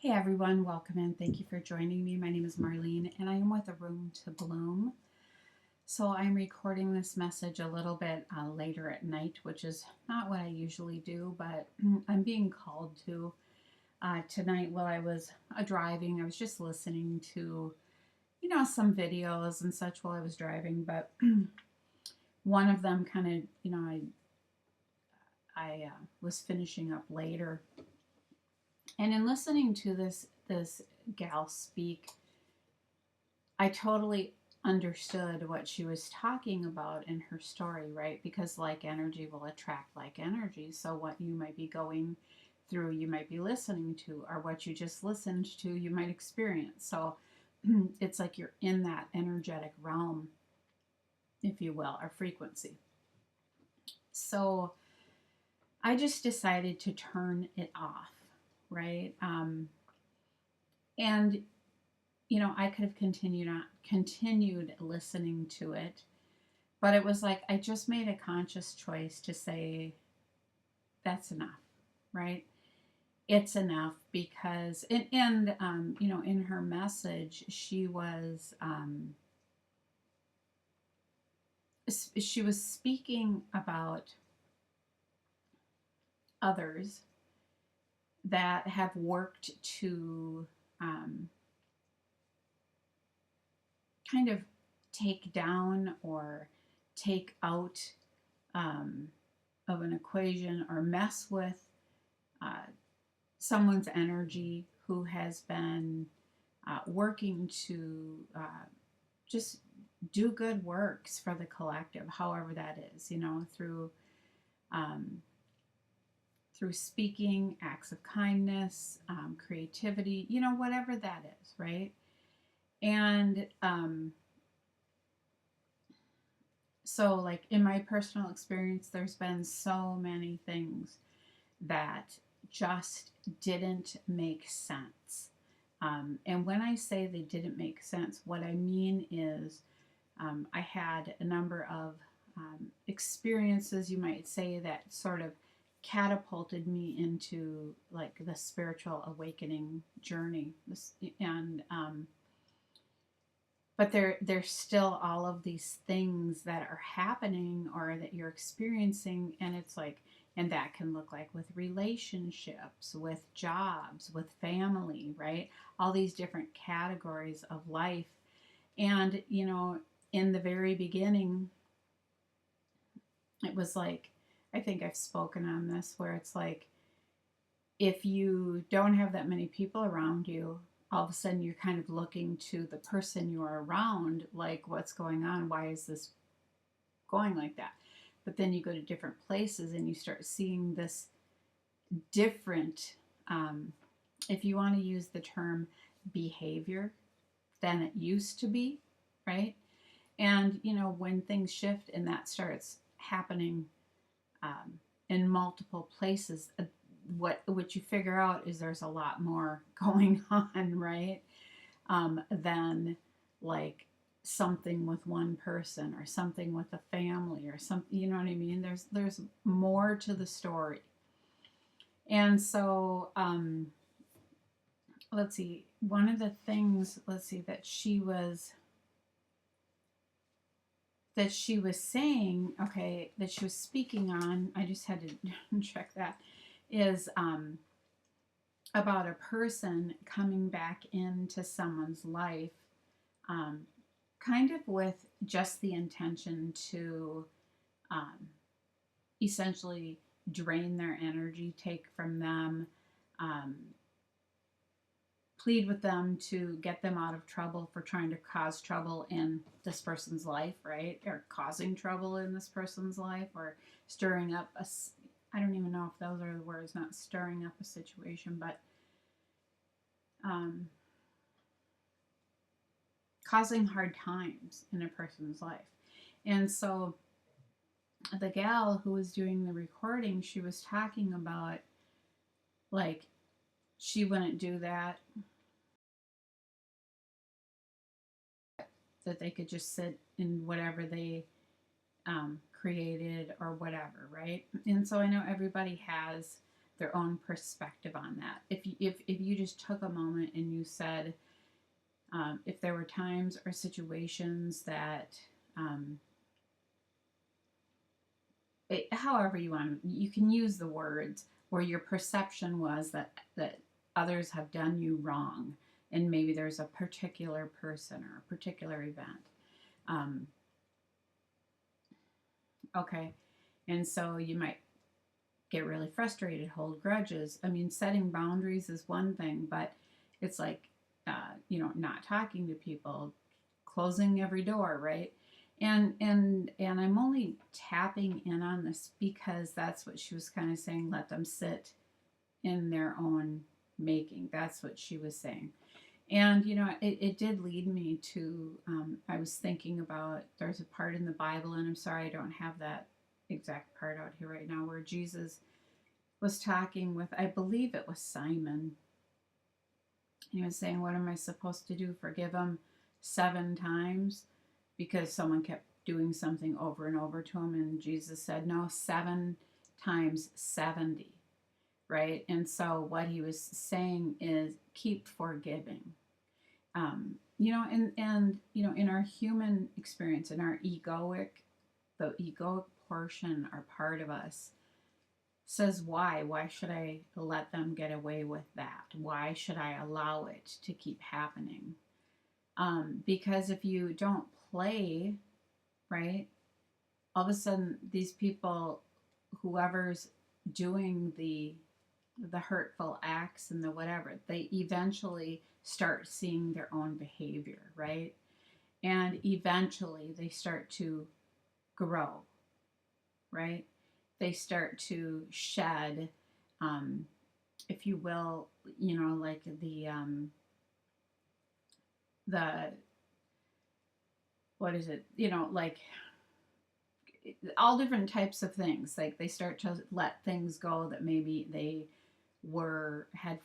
Hey everyone, welcome in. Thank you for joining me. My name is Marlene and I am with A Room to Bloom. So I'm recording this message a little bit later at night, which is not what I usually do, but I'm being called to. Tonight while I was driving, I was just listening to, some videos and such while I was driving, but one of them kind of, I was finishing up later. And in listening to this gal speak, I totally understood what she was talking about in her story, right? Because like energy will attract like energy. So what you might be going through, you might be listening to, or what you just listened to, you might experience. So it's like you're in that energetic realm, if you will, or frequency. So I just decided to turn it off, right? And I could have continued listening to it, but it was like I just made a conscious choice to say that's enough, right? It's enough because in her message she was speaking about others that have worked to um, kind of take down or take out um, of an equation or mess with uh, someone's energy who has been working to just do good works for the collective, however that is, um, through speaking, acts of kindness, creativity, whatever that is, right? And so, like in my personal experience, there's been so many things that just didn't make sense. And when I say they didn't make sense, what I mean is I had a number of experiences, you might say, that sort of catapulted me into like the spiritual awakening journey. And but there's still all of these things that are happening or that you're experiencing, and it's like, and that can look like with relationships, with jobs, with family, right? All these different categories of life. And in the very beginning, it was like, I think I've spoken on this, where it's like, if you don't have that many people around you, all of a sudden you're kind of looking to the person you're around, like, what's going on? Why is this going like that? But then you go to different places and you start seeing this different, if you want to use the term behavior, than it used to be, right? And, when things shift and that starts happening in multiple places, what you figure out is there's a lot more going on, right? Than like something with one person or something with a family or something. You know what I mean? There's more to the story, and so let's see. One of the things, let's see, that she was saying, okay, that she was speaking on, I just had to check that, is about a person coming back into someone's life, um, kind of with just the intention to um, essentially drain their energy, take from them, um, plead with them to get them out of trouble for trying to cause trouble in this person's life, right? Or causing trouble in this person's life, or stirring up a, I don't even know if those are the words, not stirring up a situation, but um, causing hard times in a person's life. And so the gal who was doing the recording, she was talking about like she wouldn't do that, that they could just sit in whatever they created or whatever, right? And so I know everybody has their own perspective on that. If you just took a moment and you said, if there were times or situations that, however you want, you can use the words where your perception was that others have done you wrong, and maybe there's a particular person or a particular event. Um, okay, and so you might get really frustrated, hold grudges. I mean, setting boundaries is one thing, but it's like, not talking to people, closing every door, right? And I'm only tapping in on this because that's what she was kind of saying. Let them sit in their own making. That's what she was saying. And it did lead me to. I was thinking about, there's a part in the Bible, and I'm sorry I don't have that exact part out here right now, where Jesus was talking with, I believe it was Simon. He was saying, what am I supposed to do? Forgive him 7 times? Because someone kept doing something over and over to him. And Jesus said, no, 7 times 70, right? And so what he was saying is, keep forgiving. In our human experience, in our the egoic portion, our part of us, says, why should I let them get away with that? Why should I allow it to keep happening? Because if you don't play, right, all of a sudden these people, whoever's doing the hurtful acts and the whatever, they eventually start seeing their own behavior, right? And eventually they start to grow, right? They start to shed, if you will, like the what is it? Like all different types of things. Like they start to let things go that maybe they had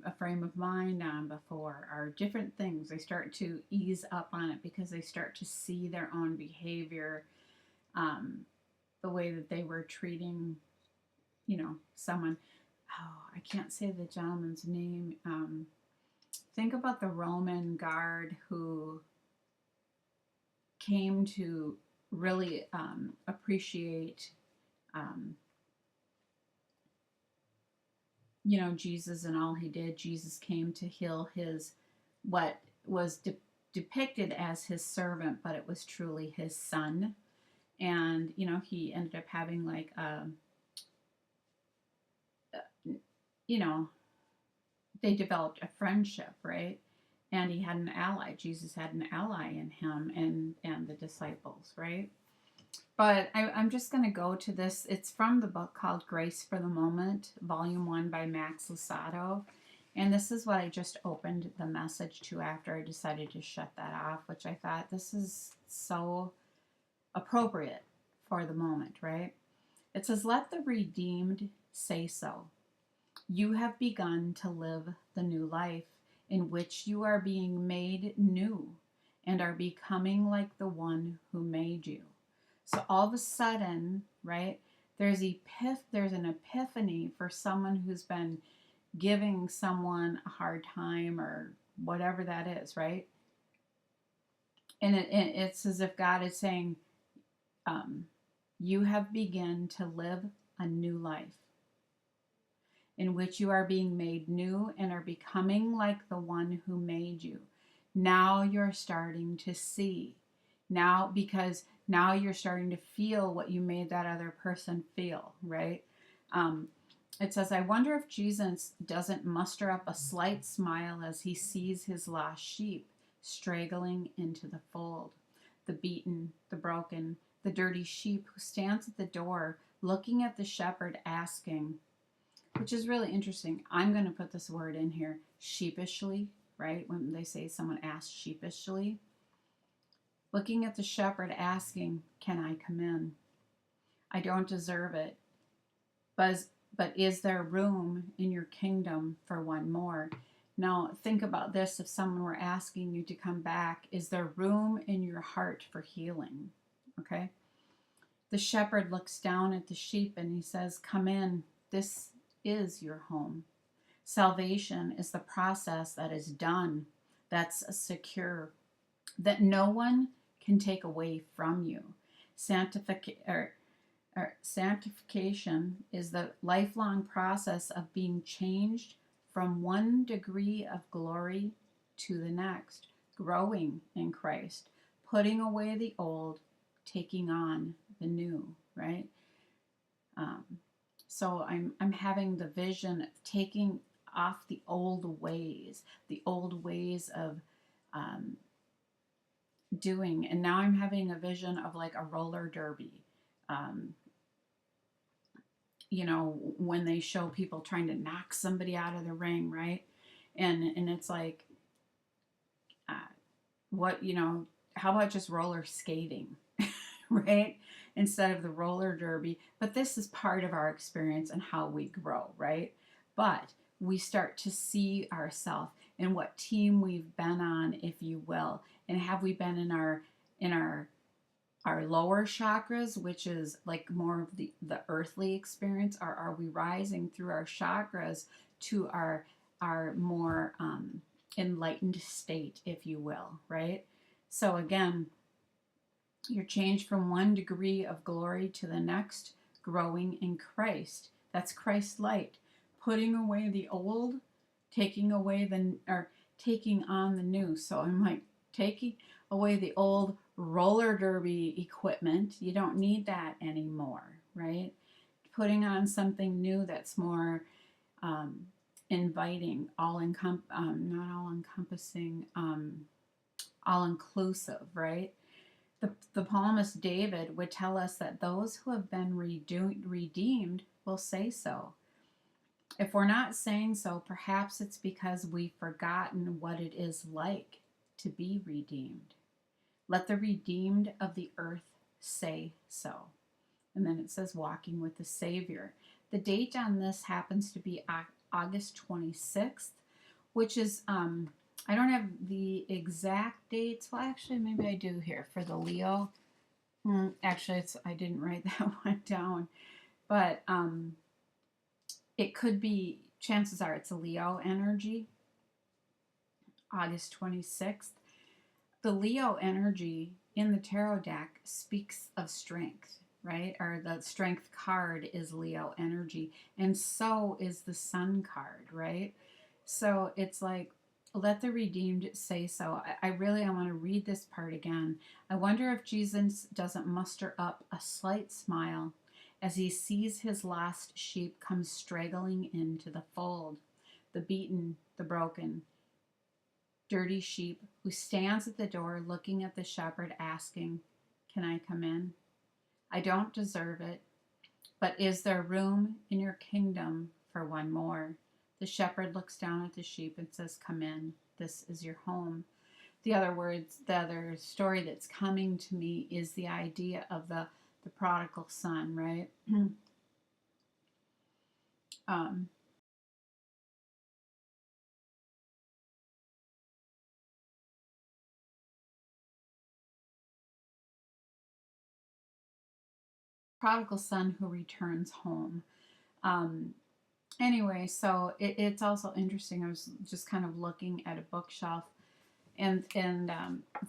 a frame of mind on before, or different things. They start to ease up on it because they start to see their own behavior, the way that they were treating, someone. Oh, I can't say the gentleman's name. Think about the Roman guard who came to really appreciate, Jesus and all he did. Jesus came to heal what was depicted as his servant, but it was truly his son. And, he ended up having like they developed a friendship, right? And he had an ally. Jesus had an ally in him and the disciples, right? But I'm just going to go to this. It's from the book called Grace for the Moment, Volume 1 by Max Lucado. And this is what I just opened the message to after I decided to shut that off, which I thought, this is so appropriate for the moment, right? It says, let the redeemed say so. You have begun to live the new life in which you are being made new and are becoming like the one who made you. So all of a sudden, right, there's an epiphany for someone who's been giving someone a hard time or whatever that is, right? And it's as if God is saying, you have begun to live a new life in which you are being made new and are becoming like the one who made you. Now you're starting to see. Because now you're starting to feel what you made that other person feel, right? It says, I wonder if Jesus doesn't muster up a slight smile as he sees his lost sheep straggling into the fold. The beaten, the broken, the dirty sheep who stands at the door looking at the shepherd asking, which is really interesting. I'm going to put this word in here, sheepishly, right? When they say someone asks sheepishly. Looking at the shepherd asking, can I come in? I don't deserve it. But is there room in your kingdom for one more? Now, think about this. If someone were asking you to come back, is there room in your heart for healing? The shepherd looks down at the sheep and he says, come in. This is your home. Salvation is the process that is done, that's secure, that no one can take away from you. Sanctification is the lifelong process of being changed from one degree of glory to the next, growing in Christ, putting away the old, taking on the new, right? Um, so I'm having the vision of taking off the old ways of um, doing, and now I'm having a vision of like a roller derby. Um, when they show people trying to knock somebody out of the ring, right? And it's like, uh, what how about just roller skating, right? Instead of the roller derby. But this is part of our experience and how we grow, right? But we start to see ourselves and what team we've been on, if you will, and have we been in our lower chakras, which is like more of the earthly experience, or are we rising through our chakras to our more enlightened state, if you will, right? So again, you're changed from one degree of glory to the next, growing in Christ. That's Christ's light. Putting away the old, taking away taking on the new. So I'm like taking away the old roller derby equipment. You don't need that anymore, right? Putting on something new that's more inviting, not all encompassing, all inclusive, right? The psalmist David would tell us that those who have been redeemed will say so. If we're not saying so, perhaps it's because we've forgotten what it is like to be redeemed. Let the redeemed of the earth say so. And then it says walking with the Savior. The date on this happens to be August 26th, which is I don't have the exact dates. Well, actually, maybe I do here for the Leo. Actually, I didn't write that one down, but it could be. Chances are it's a Leo energy. August 26th. The Leo energy in the tarot deck speaks of strength, right? Or the strength card is Leo energy, and so is the Sun card, right? So it's like, let the redeemed say so. I want to read this part again. I wonder if Jesus doesn't muster up a slight smile as he sees his lost sheep come straggling into the fold. The beaten, the broken, dirty sheep who stands at the door looking at the shepherd asking, "Can I come in? I don't deserve it, but is there room in your kingdom for one more?" The shepherd looks down at the sheep and says, "Come in. This is your home." The other story that's coming to me is the idea of the prodigal son, right? um, Prodigal son who returns home. Um, anyway, so it's also interesting. I was just kind of looking at a bookshelf, and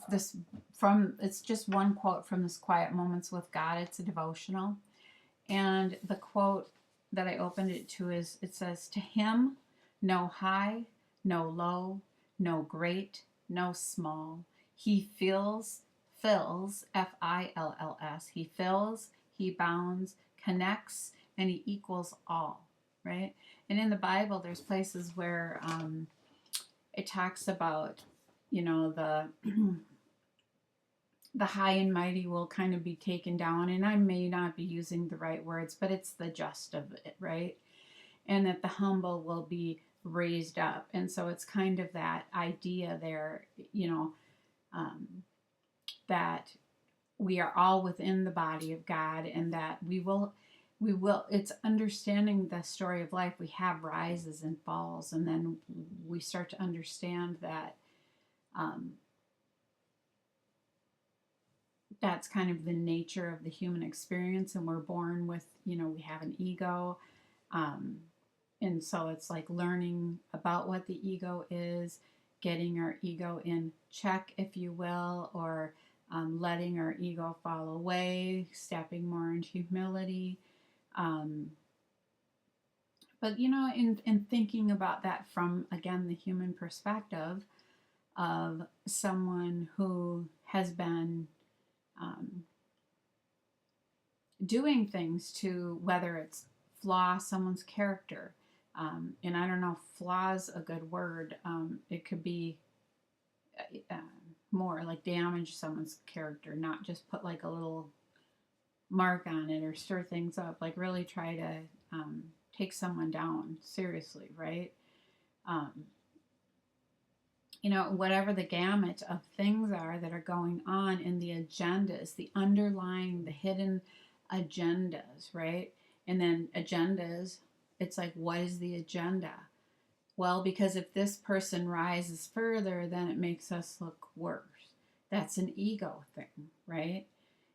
this it's just one quote from this Quiet Moments with God. It's a devotional, and the quote that I opened it to is, it says, "To him, no high, no low, no great, no small. He fills, Fills. He fills, he bounds, connects, and he equals all," right? And in the Bible, there's places where it talks about, the the high and mighty will kind of be taken down, and I may not be using the right words, but it's the gist of it, right? And that the humble will be raised up. And so it's kind of that idea there, um, that we are all within the body of God, and that we will it's understanding the story of life. We have rises and falls, and then we start to understand that um, that's kind of the nature of the human experience, and we're born with, we have an ego, um, And so it's like learning about what the ego is, getting our ego in check, if you will, or letting our ego fall away, stepping more into humility. Um, but, in thinking about that from, again, the human perspective of someone who has been um, doing things to, whether it's flaw someone's character. And I don't know if flaw is a good word. It could be uh, more like damage someone's character, not just put like a little mark on it or stir things up. Like really try to take someone down seriously, right? Um, whatever the gamut of things are that are going on in the agendas, the underlying, the hidden agendas, right? And then agendas, it's like, what is the agenda? Well, because if this person rises further, then it makes us look worse. That's an ego thing, right?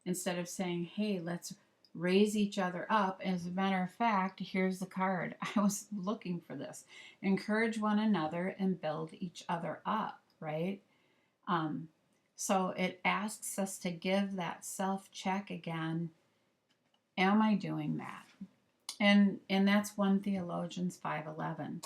Instead of saying, hey, let's raise each other up. As a matter of fact, here's the card. I was looking for this. Encourage one another and build each other up, right? Um, so it asks us to give that self check again. Am I doing that? And that's 1 Theologians 5:11.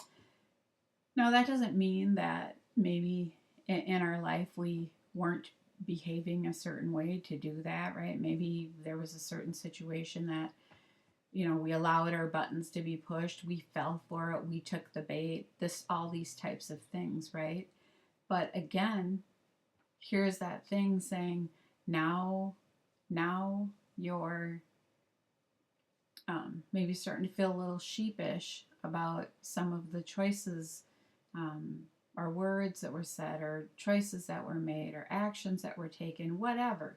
Now that doesn't mean that maybe in our life we weren't behaving a certain way to do that, right? Maybe there was a certain situation that, we allowed our buttons to be pushed, we fell for it, we took the bait, all these types of things, right? But again, here's that thing saying, now you're maybe starting to feel a little sheepish about some of the choices um, or words that were said or choices that were made or actions that were taken, whatever.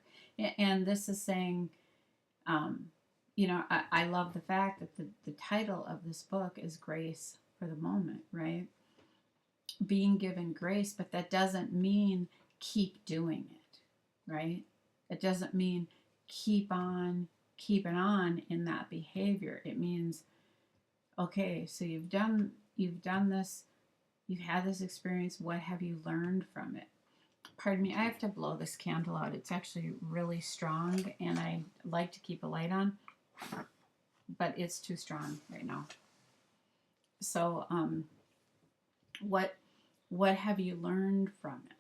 And this is saying, I love the fact that the title of this book is Grace for the Moment, right? Being given grace, but that doesn't mean keep doing it, right? It doesn't mean keep on keeping on in that behavior. It means, okay, so you've done this, you've had this experience, what have you learned from it? Pardon me, I have to blow this candle out. It's actually really strong and I like to keep a light on, but it's too strong right now. So what have you learned from it?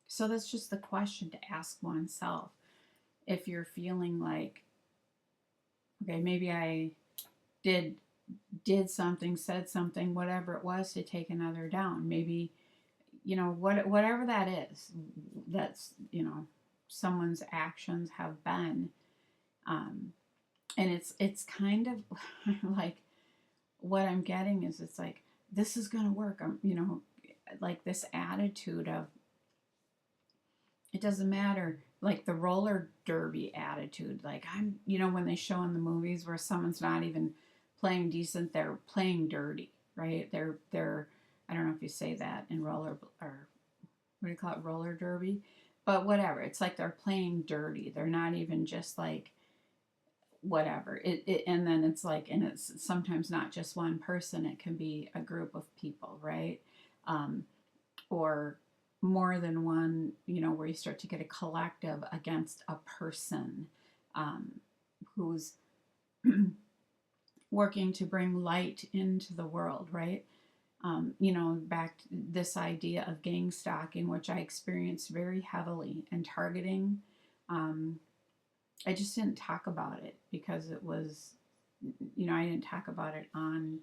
So that's just the question to ask oneself. If you're feeling like, okay, maybe I did something, said something, whatever it was, to take another down. Maybe, whatever that is, that's, someone's actions have been. And it's kind of like what I'm getting is it's like, this is going to work. Like this attitude of, it doesn't matter, like the roller derby attitude. Like when they show in the movies where someone's not even playing decent, they're playing dirty, right? They're I don't know if you say that in roller, or what do you call it, roller derby, but whatever. It's like they're playing dirty. They're not even just like whatever. And then it's like, and it's sometimes not just one person. It can be a group of people, right? Or more than one, where you start to get a collective against a person who's working to bring light into the world, right? Back to this idea of gang stalking, which I experienced very heavily, and targeting. I just didn't talk about it because it was, I didn't talk about it on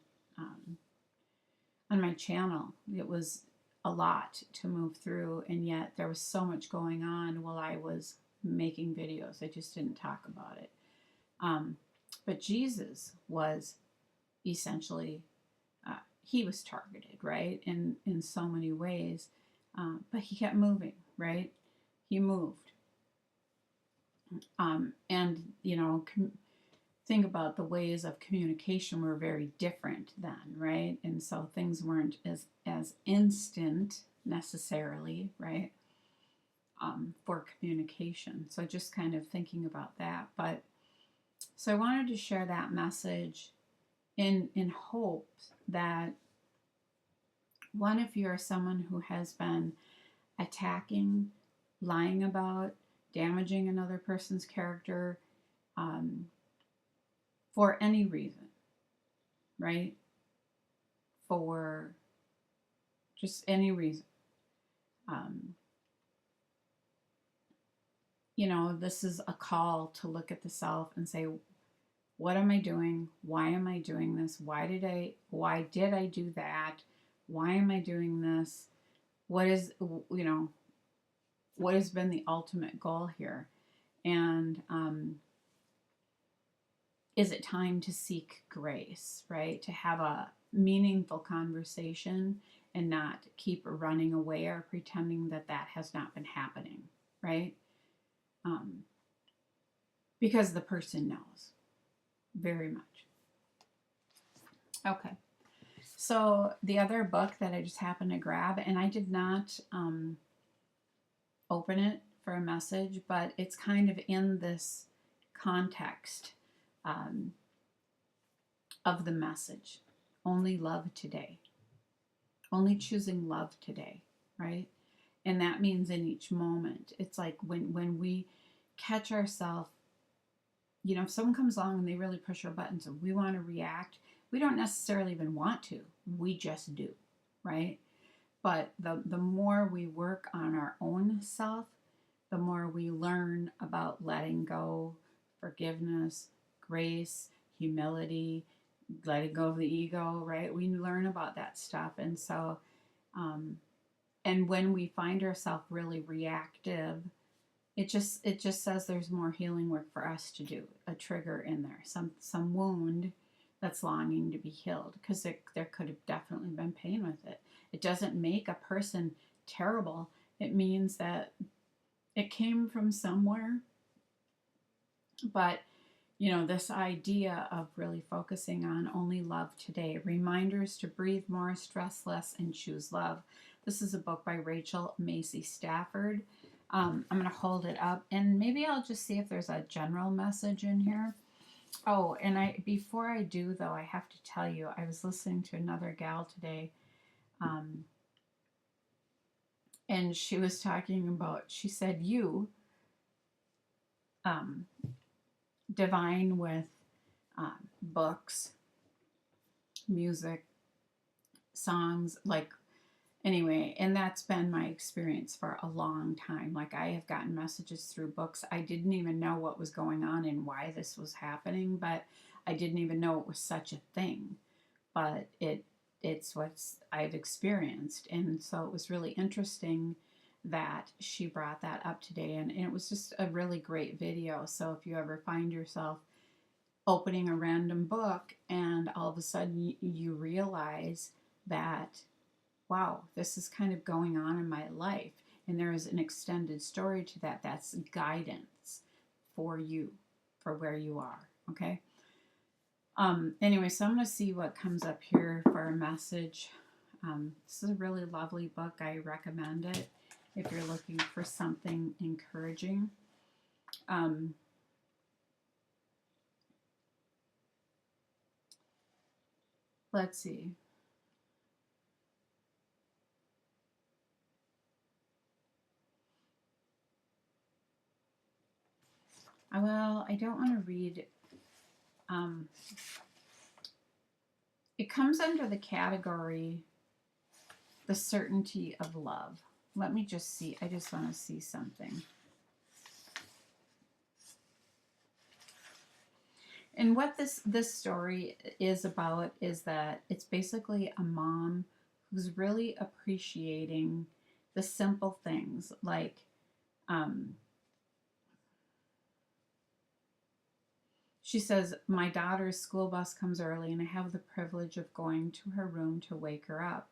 my channel. It was a lot to move through, and yet there was so much going on while I was making videos. I just didn't talk about it. But Jesus was essentially, he was targeted, right, in so many ways, but he kept moving, right? He moved. And, think about the ways of communication were very different then, right? And so things weren't as instant necessarily, right, for communication. So just kind of thinking about that. But So I wanted to share that message in hopes that, one, if you're someone who has been attacking, lying about, damaging another person's character, um, for any reason, right? For just any reason. Um, this is a call to look at the self and say, what am I doing? Why am I doing this? Why did I do that? Why am I doing this? What is, what has been the ultimate goal here? And is it time to seek grace, right? To have a meaningful conversation and not keep running away or pretending that that has not been happening, right? Um, because the person knows very much. Okay. So the other book that I just happened to grab, and I did not open it for a message, but it's kind of in this context um, of the message. Only love today. Only choosing love today, right? And that means in each moment. It's like when we catch ourselves, if someone comes along and they really push our buttons and we want to react, we don't necessarily even want to. We just do, right? But the more we work on our own self, the more we learn about letting go, forgiveness, grace, humility, letting go of the ego, right? We learn about that stuff. And so, and when we find ourselves really reactive, it just says there's more healing work for us to do, a trigger in there, some wound that's longing to be healed, because there could have definitely been pain with it. It doesn't make a person terrible. It means that it came from somewhere. But this idea of really focusing on only love today, reminders to breathe more, stress less, and choose love. This is a book by Rachel Macy Stafford. I'm going to hold it up, and maybe I'll just see if there's a general message in here. Oh, and before I do, though, I have to tell you, I was listening to another gal today, and she was talking about, she said, you um, divine with books, music, songs, like, anyway, and that's been my experience for a long time. Like, I have gotten messages through books. I didn't even know what was going on and why this was happening, but I didn't even know it was such a thing. But it's what I've experienced. And so it was really interesting that she brought that up today. And it was just a really great video. So if you ever find yourself opening a random book and all of a sudden you realize that, wow, this is kind of going on in my life, and there is an extended story to that, that's guidance for you, for where you are, okay? Anyway, so I'm going to see what comes up here for a message. This is a really lovely book. I recommend it if you're looking for something encouraging. Let's see. Well, I don't want to read. It comes under the category, the certainty of love. Let me just see. I just want to see something. And what this story is about is that it's basically a mom who's really appreciating the simple things, like she says, my daughter's school bus comes early and I have the privilege of going to her room to wake her up.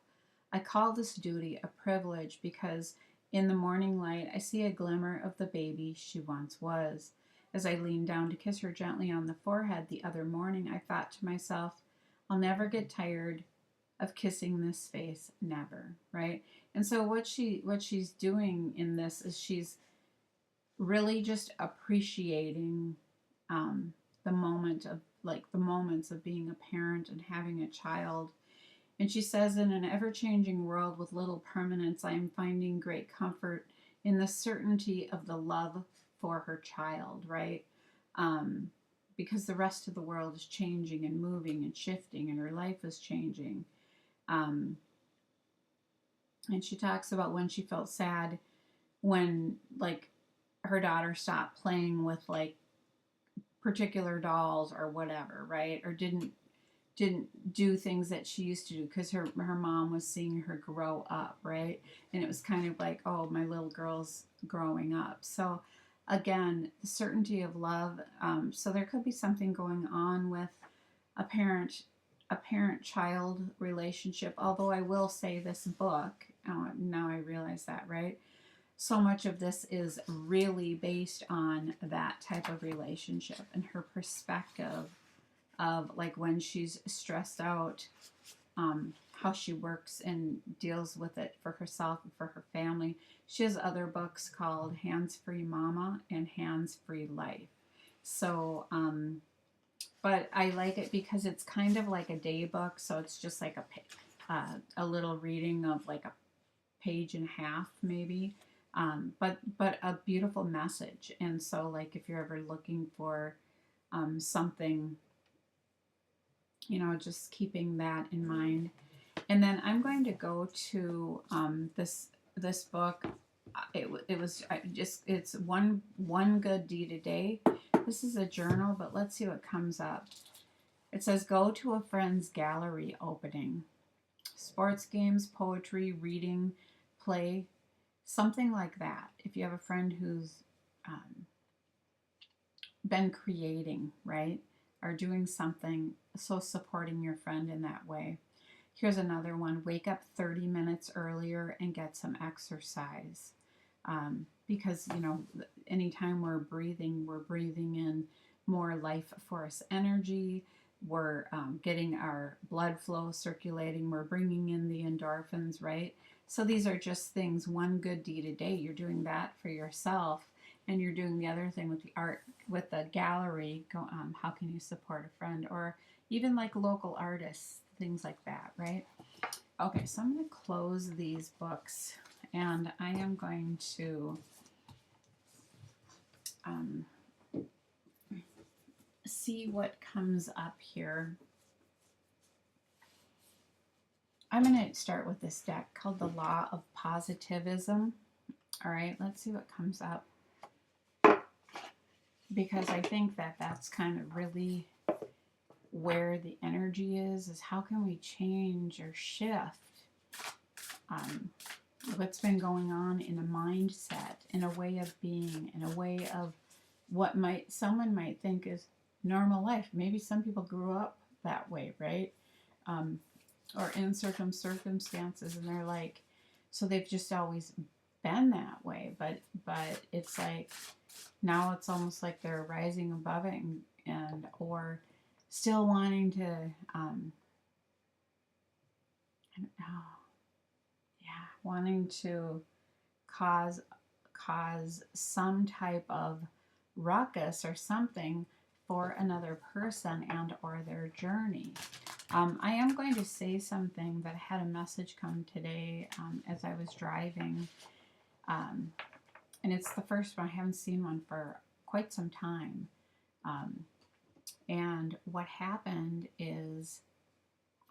I call this duty a privilege because in the morning light I see a glimmer of the baby she once was. As I leaned down to kiss her gently on the forehead the other morning, I thought to myself, I'll never get tired of kissing this face, never, right? And so what she's doing in this is she's really just appreciating the moment of the moments of being a parent and having a child. And she says, in an ever changing world with little permanence, I am finding great comfort in the certainty of the love for her child, right? Because the rest of the world is changing and moving and shifting, and her life is changing. Um, and she talks about when she felt sad when, like, her daughter stopped playing with, like, particular dolls or whatever, right? Or didn't do things that she used to do because her mom was seeing her grow up, right? And it was kind of like, oh, my little girl's growing up. So again, the certainty of love. So there could be something going on with a parent child relationship. Although I will say this book, now I realize that, right? So much of this is really based on that type of relationship and her perspective of, like, when she's stressed out, how she works and deals with it for herself and for her family. She has other books called Hands Free Mama and Hands Free Life. So, but I like it because it's kind of like a day book. So it's just like a little reading of like a page and a half maybe. But a beautiful message. And so, like, if you're ever looking for something, just keeping that in mind. And then I'm going to go to this book. It's one good deed a day. This is a journal, but let's see what comes up. It says, go to a friend's gallery opening. Sports games, poetry, reading, play, something like that. If you have a friend who's been creating, right, or doing something, so supporting your friend in that way. Here's another one. Wake up 30 minutes earlier and get some exercise. Because, anytime we're breathing in more life force energy. We're getting our blood flow circulating. We're bringing in the endorphins, right? So these are just things, one good deed a day. You're doing that for yourself, and you're doing the other thing with the art, with the gallery. How can you support a friend, or even like local artists, things like that, right? Okay, so I'm going to close these books, and I am going to see what comes up here. I'm going to start with this deck called the Law of Positivism. All right, let's see what comes up, because I think that that's kind of really where the energy is how can we change or shift what's been going on in a mindset, in a way of being, in a way of what someone might think is normal life. Maybe some people grew up that way, right? Or in certain circumstances, and they're like, so they've just always been that way. But it's like now it's almost like they're rising above it, and or still wanting to, wanting to cause some type of ruckus or something for another person and or their journey. I am going to say something that had a message come today as I was driving, and it's the first one. I haven't seen one for quite some time. And what happened is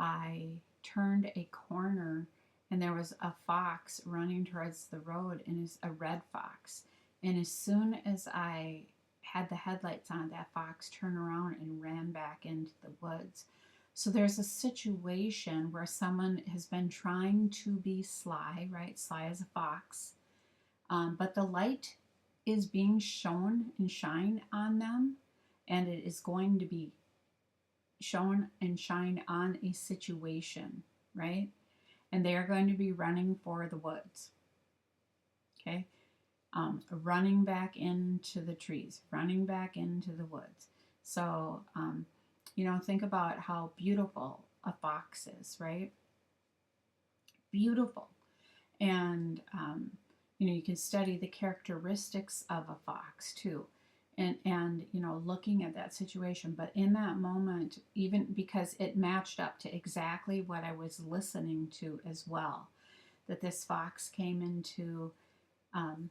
I turned a corner, and there was a fox running towards the road, and it's a red fox. And as soon as I had the headlights on, that fox turned around and ran back into the woods. So there's a situation where someone has been trying to be sly, right? Sly as a fox. But the light is being shown and shine on them, and it is going to be shown and shine on a situation, right? And they are going to be running for the woods, okay? Running back into the trees, running back into the woods. So, think about how beautiful a fox is, right? Beautiful. And, you can study the characteristics of a fox too. and you know, looking at that situation. But in that moment, even because it matched up to exactly what I was listening to as well, that this fox came into um,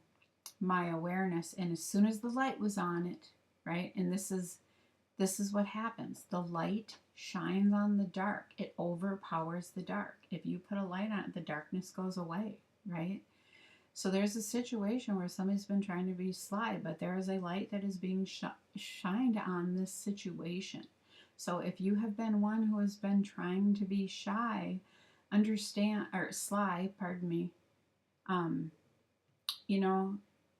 my awareness, and as soon as the light was on it, right, and this is what happens. The light shines on the dark. It overpowers the dark. If you put a light on it, the darkness goes away, right? So there's a situation where somebody's been trying to be sly, but there is a light that is being shined on this situation. So if you have been one who has been trying to be shy, understand, or sly, pardon me, um, you know,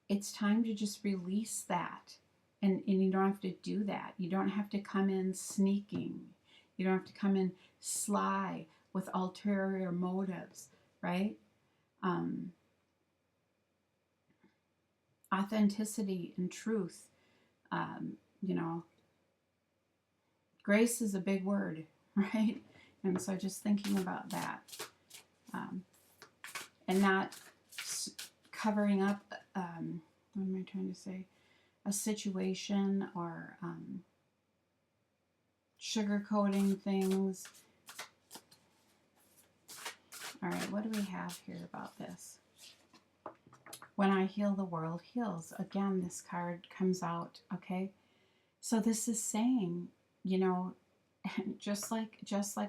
it's time to just release that. And you don't have to do that. You don't have to come in sneaking. You don't have to come in sly with ulterior motives, right? Um, Authenticity and truth. You know, grace is a big word, right? And so just thinking about that, um, and not covering up, what am I trying to say? A situation, or sugarcoating things. All right, what do we have here about this? When I heal, the world heals. Again, this card comes out, okay? So this is saying, you know, just like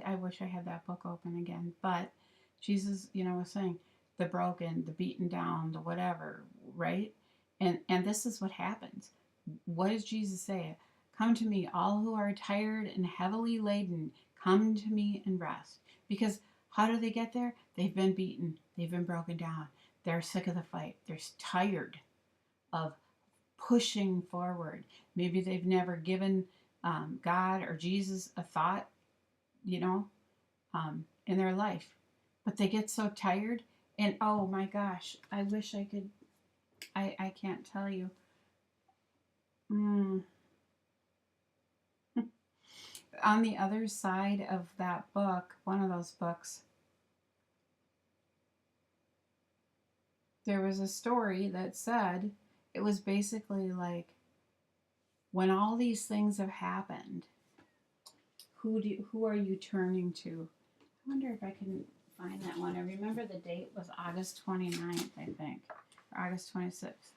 I wish I had that book open again, but Jesus, you know, was saying the broken, the beaten down, the whatever, right? And this is what happens. What does Jesus say? Come to me, all who are tired and heavily laden, come to me and rest. Because how do they get there? They've been beaten, they've been broken down, they're sick of the fight, they're tired of pushing forward. Maybe they've never given God or Jesus a thought, you know, in their life. But they get so tired, and oh my gosh, I wish I could, I can't tell you. On the other side of that book, one of those books, there was a story that said it was basically like, when all these things have happened, who are you turning to? I wonder if I can find that one. I remember the date was August 29th, I think, or August 26th.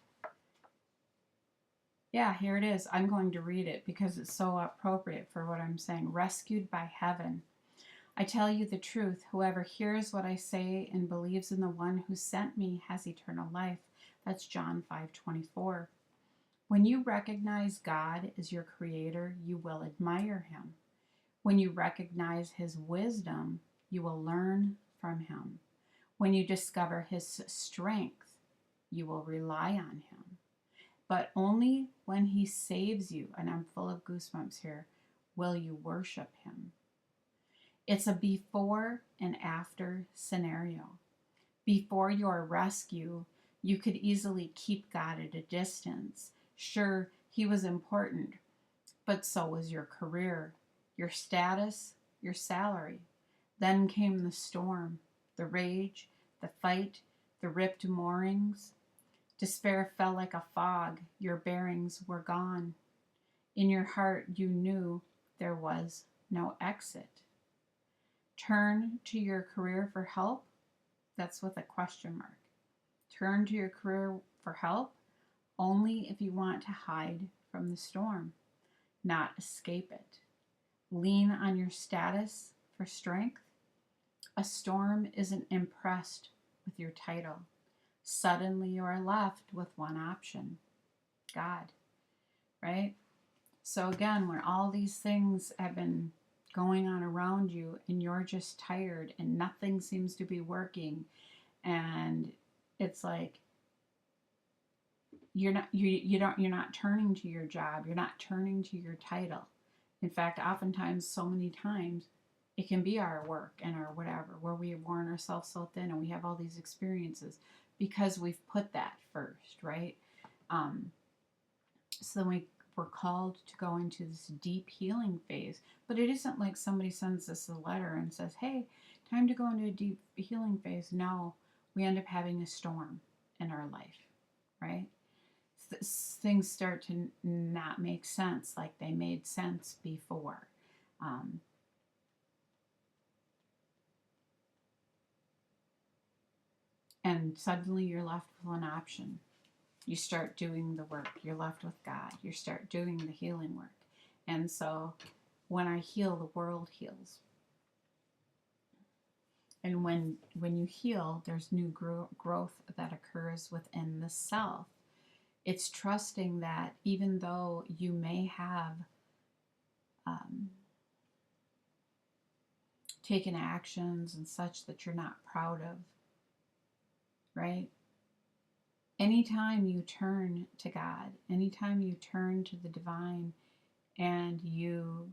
Yeah, here it is. I'm going to read it because it's so appropriate for what I'm saying. Rescued by heaven. I tell you the truth. Whoever hears what I say and believes in the one who sent me has eternal life. That's John 5:24. When you recognize God as your creator, you will admire him. When you recognize his wisdom, you will learn from him. When you discover his strength, you will rely on him. But only when he saves you, and I'm full of goosebumps here, will you worship him. It's a before and after scenario. Before your rescue, you could easily keep God at a distance. Sure, he was important, but so was your career, your status, your salary. Then came the storm, the rage, the fight, the ripped moorings. Despair fell like a fog. Your bearings were gone. In your heart, you knew there was no exit. Turn to your career for help? That's with a question mark. Turn to your career for help only if you want to hide from the storm, not escape it. Lean on your status for strength. A storm isn't impressed with your title. Suddenly you are left with one option: God, right? So again, when all these things have been going on around you and you're just tired and nothing seems to be working, and it's like you're not turning to your job, you're not turning to your title. In fact, oftentimes, so many times, it can be our work and our whatever, where we have worn ourselves so thin and we have all these experiences because we've put that first, right? So then we're called to go into this deep healing phase. But it isn't like somebody sends us a letter and says, hey, time to go into a deep healing phase. No, we end up having a storm in our life, right? things start to not make sense like they made sense before. Um, and suddenly you're left with an option. You start doing the work. You're left with God. You start doing the healing work. And so when I heal, the world heals. And when you heal, there's new growth that occurs within the self. It's trusting that even though you may have um, taken actions and such that you're not proud of, right? Anytime you turn to God, anytime you turn to the divine and you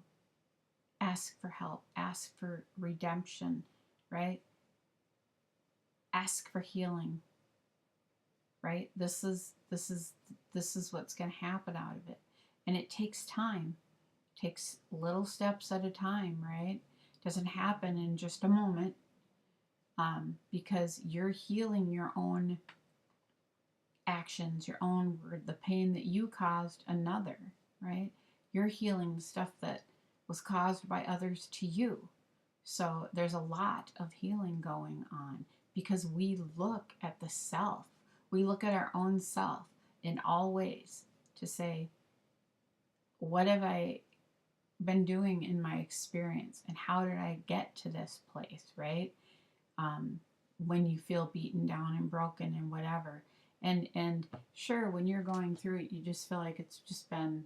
ask for help, ask for redemption, right? Ask for healing, right? This is what's going to happen out of it. And it takes time. It takes little steps at a time, right? It doesn't happen in just a moment, because you're healing your own actions, your own word, the pain that you caused another, right? You're healing the stuff that was caused by others to you. So there's a lot of healing going on because we look at the self. We look at our own self in all ways to say, what have I been doing in my experience and how did I get to this place, right? When you feel beaten down and broken and whatever. And sure, when you're going through it, you just feel like it's just been,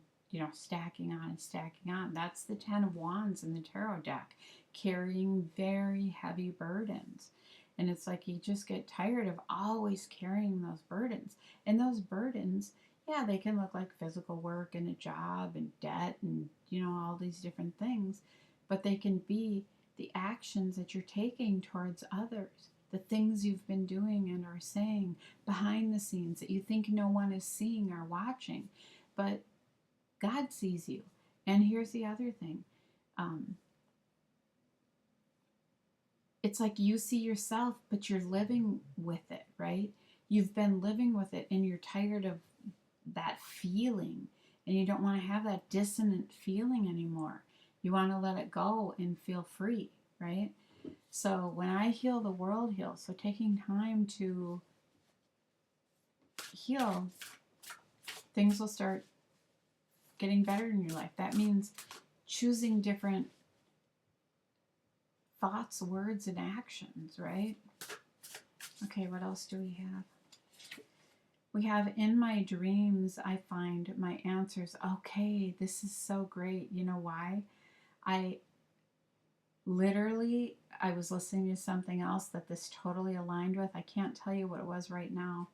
stacking on and stacking on. That's the 10 of Wands in the tarot deck, carrying very heavy burdens. And it's like you just get tired of always carrying those burdens. And those burdens, yeah, they can look like physical work and a job and debt and, all these different things. But they can be the actions that you're taking towards others, the things you've been doing and are saying behind the scenes that you think no one is seeing or watching. But God sees you. And here's the other thing. It's like you see yourself, but you're living with it, right? You've been living with it and you're tired of that feeling and you don't want to have that dissonant feeling anymore. You want to let it go and feel free, right? So when I heal, the world heals. So taking time to heal, things will start getting better in your life. That means choosing different thoughts, words, and actions, right? Okay, what else do we have? We have, in my dreams, I find my answers. Okay, this is so great. You know why? I was listening to something else that this totally aligned with. I can't tell you what it was right now.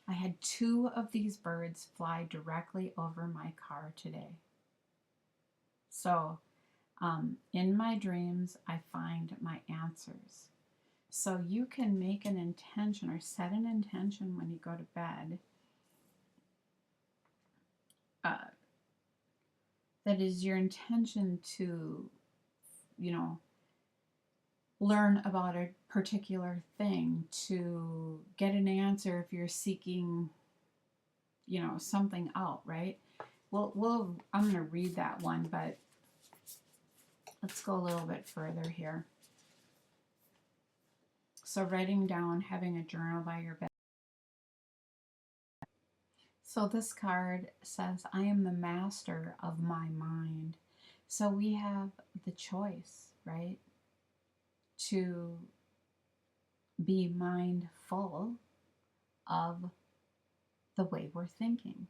I had 2 of these birds fly directly over my car today. So, in my dreams, I find my answers. So you can make an intention or set an intention when you go to bed. That is your intention to, learn about a particular thing, to get an answer if you're seeking, something out, right? I'm going to read that one, but let's go a little bit further here. So writing down, having a journal by your bed. So this card says, I am the master of my mind. So we have the choice, right? To be mindful of the way we're thinking.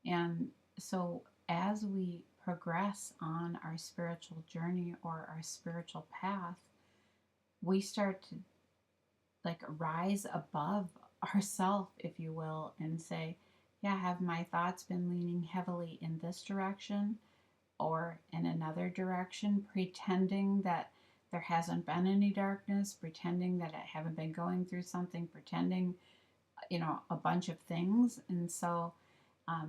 And so as we progress on our spiritual journey or our spiritual path, we start to rise above ourself, if you will, and say, yeah, have my thoughts been leaning heavily in this direction or in another direction, pretending that there hasn't been any darkness, pretending that I haven't been going through something, pretending, a bunch of things. And so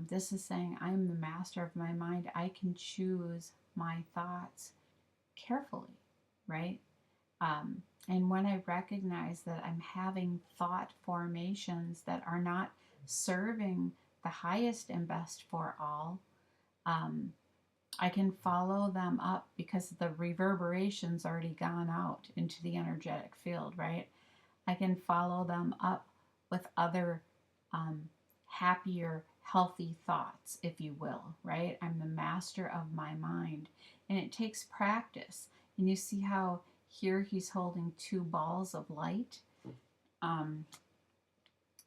this is saying, I am the master of my mind. I can choose my thoughts carefully, right? And when I recognize that I'm having thought formations that are not serving the highest and best for all. Um, I can follow them up because the reverberation's already gone out into the energetic field, right? I can follow them up with other um, happier, healthy thoughts, if you will, right? I'm the master of my mind. And it takes practice. And you see how here he's holding two balls of light. Um,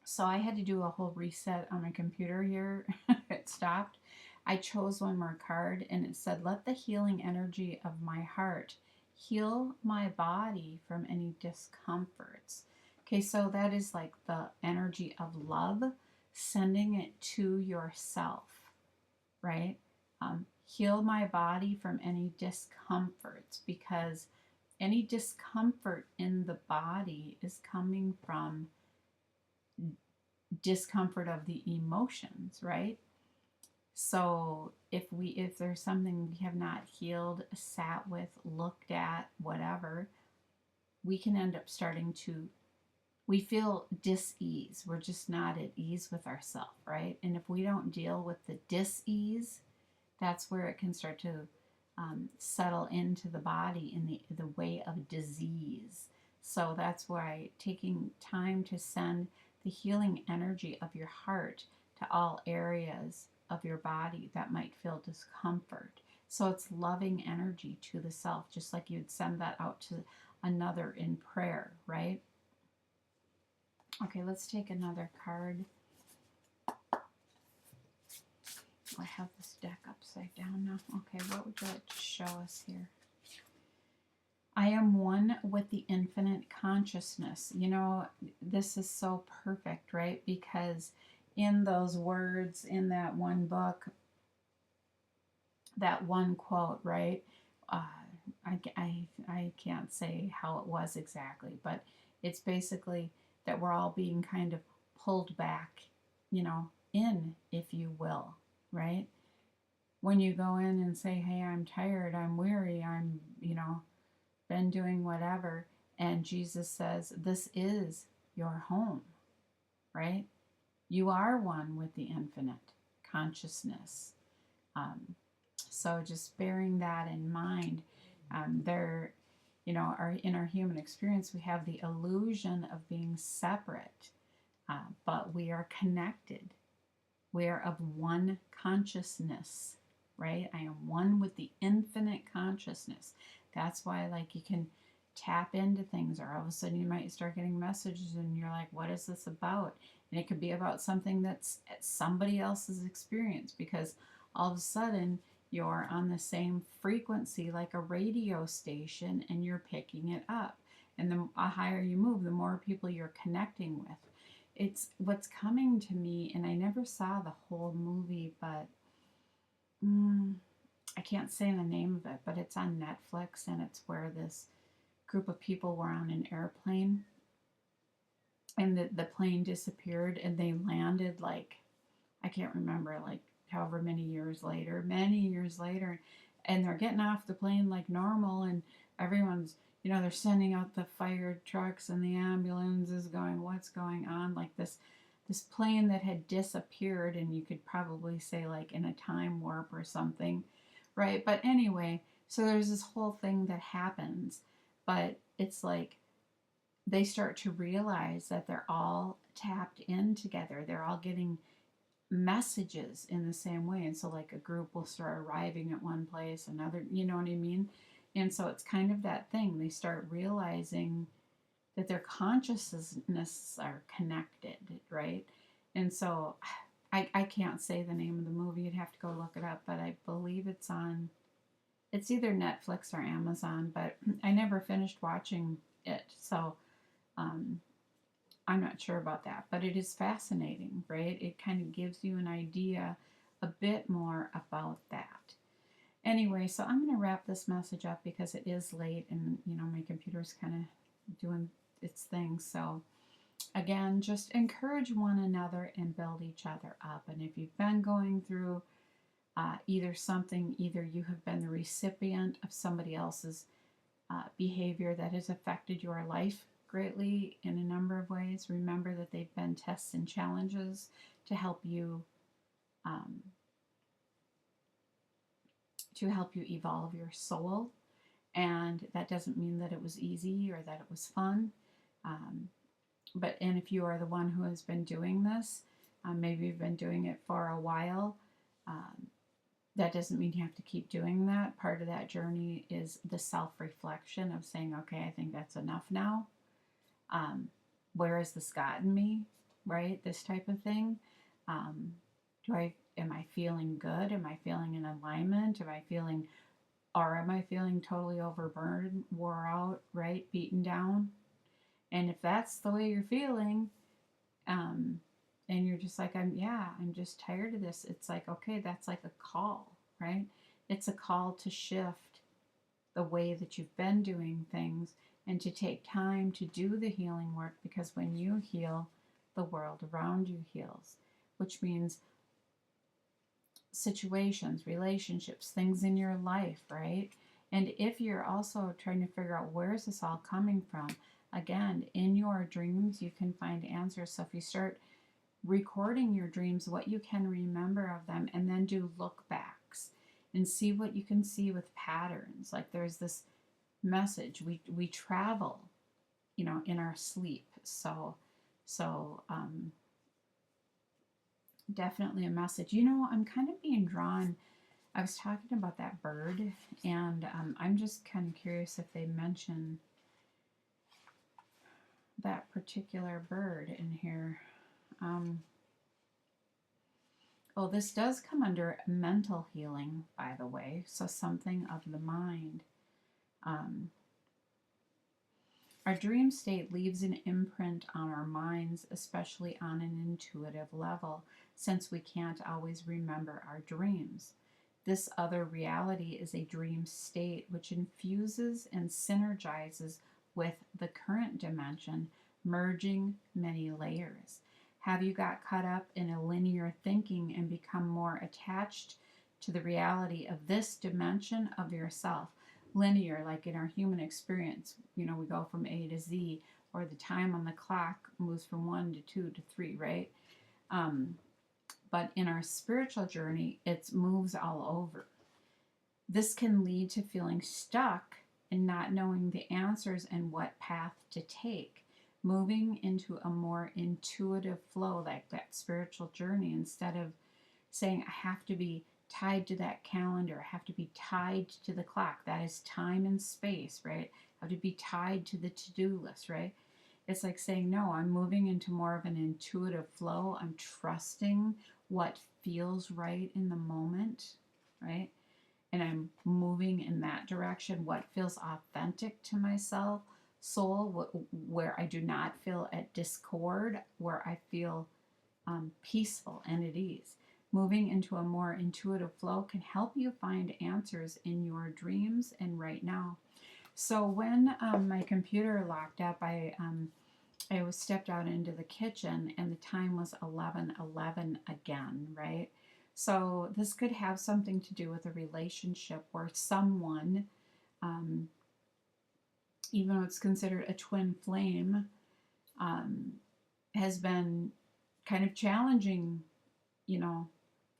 so I had to do a whole reset on my computer here. It stopped. I chose one more card and it said, let the healing energy of my heart heal my body from any discomforts. Okay, so that is like the energy of love, sending it to yourself, right? Heal my body from any discomforts, because any discomfort in the body is coming from discomfort of the emotions, right? So if there's something we have not healed, sat with, looked at, whatever, we can end up starting to, we feel dis-ease. We're just not at ease with ourselves, right? And if we don't deal with the dis-ease, that's where it can start to settle into the body in the way of disease. So that's why taking time to send the healing energy of your heart to all areas of your body that might feel discomfort. So it's loving energy to the self, just like you'd send that out to another in prayer, right? Okay, let's take another card. I have this deck upside down now. Okay, what would you like to show us here? I am one with the infinite consciousness. You know, this is so perfect, right? Because in those words, in that one book, that one quote, right? I can't say how it was exactly, but it's basically that we're all being kind of pulled back, you know, in, if you will, right? When you go in and say, hey, I'm tired, I'm weary, I'm, you know, been doing whatever, and Jesus says, this is your home, right? You are one with the infinite consciousness. So just bearing that in mind, there, you know, in our human experience, we have the illusion of being separate, but we are connected. We are of one consciousness, right? I am one with the infinite consciousness. That's why, like, you can tap into things, or all of a sudden you might start getting messages and you're like, what is this about? And it could be about something that's somebody else's experience, because all of a sudden you're on the same frequency like a radio station and you're picking it up. And the higher you move, the more people you're connecting with. It's what's coming to me, and I never saw the whole movie, but I can't say the name of it, but it's on Netflix, and it's where this group of people were on an airplane, and the plane disappeared, and they landed, like, I can't remember, like however many years later, and they're getting off the plane like normal, and everyone's, you know, they're sending out the fire trucks and the ambulances going, what's going on? Like this plane that had disappeared, and you could probably say like in a time warp or something, right? But anyway, so there's this whole thing that happens, but it's like they start to realize that they're all tapped in together. They're all getting messages in the same way. And so like a group will start arriving at one place, another, you know what I mean? And so it's kind of that thing. They start realizing that their consciousnesses are connected, right? And so I can't say the name of the movie. You'd have to go look it up, but I believe it's either Netflix or Amazon, but I never finished watching it. So I'm not sure about that, but it is fascinating, right? It kind of gives you an idea a bit more about that. Anyway, so I'm going to wrap this message up because it is late and, you know, my computer's kind of doing its thing. So again, just encourage one another and build each other up. And if you've been going through either you have been the recipient of somebody else's behavior that has affected your life greatly in a number of ways, remember that they've been tests and challenges to help you um, to help you evolve your soul. And that doesn't mean that it was easy or that it was fun. Um, and if you are the one who has been doing this, maybe you've been doing it for a while, um, that doesn't mean you have to keep doing that. Part of that journey is the self-reflection of saying, okay, I think that's enough now. Where has this gotten me, right? This type of thing. Um, am I feeling good? Am I feeling in alignment? Am I feeling totally overburdened, wore out, right? Beaten down? And if that's the way you're feeling, um, and you're just like, I'm just tired of this. It's like, okay, that's like a call, right? It's a call to shift the way that you've been doing things and to take time to do the healing work, because when you heal, the world around you heals, which means situations, relationships, things in your life, right? And if you're also trying to figure out where is this all coming from, again, in your dreams, you can find answers. So if you start recording your dreams, what you can remember of them, and then do look backs and see what you can see with patterns. Like there's this message. We travel, in our sleep. So definitely a message. I'm kind of being drawn. I was talking about that bird, and I'm just kind of curious if they mention that particular bird in here. Oh, this does come under mental healing, by the way, so something of the mind. Um, our dream state leaves an imprint on our minds, especially on an intuitive level, since we can't always remember our dreams. This other reality is a dream state which infuses and synergizes with the current dimension, merging many layers. Have you got caught up in a linear thinking and become more attached to the reality of this dimension of yourself? Linear, like in our human experience, we go from A to Z, or the time on the clock moves from 1 to 2 to 3, right? But in our spiritual journey, it moves all over. This can lead to feeling stuck and not knowing the answers and what path to take. Moving into a more intuitive flow, like that spiritual journey, instead of saying, I have to be tied to that calendar, I have to be tied to the clock. That is time and space, right? I have to be tied to the to-do list, right? It's like saying, no, I'm moving into more of an intuitive flow. I'm trusting what feels right in the moment, right? And I'm moving in that direction, what feels authentic to myself, soul, where I do not feel at discord, where I feel peaceful and at ease. Moving into a more intuitive flow can help you find answers in your dreams and right now. So when my computer locked up, I was stepped out into the kitchen, and the time was 11:11 again, right? So this could have something to do with a relationship where someone, um, even though it's considered a twin flame, um, has been kind of challenging, you know,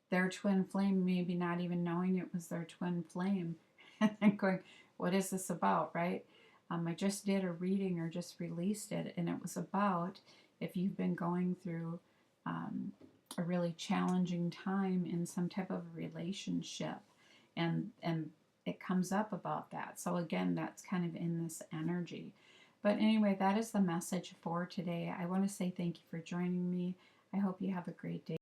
their twin flame, maybe not even knowing it was their twin flame, and then going, what is this about, right? I just did a reading or just released it, and it was about if you've been going through a really challenging time in some type of relationship, and it comes up about that. So again, that's kind of in this energy. But anyway, that is the message for today. I want to say thank you for joining me. I hope you have a great day.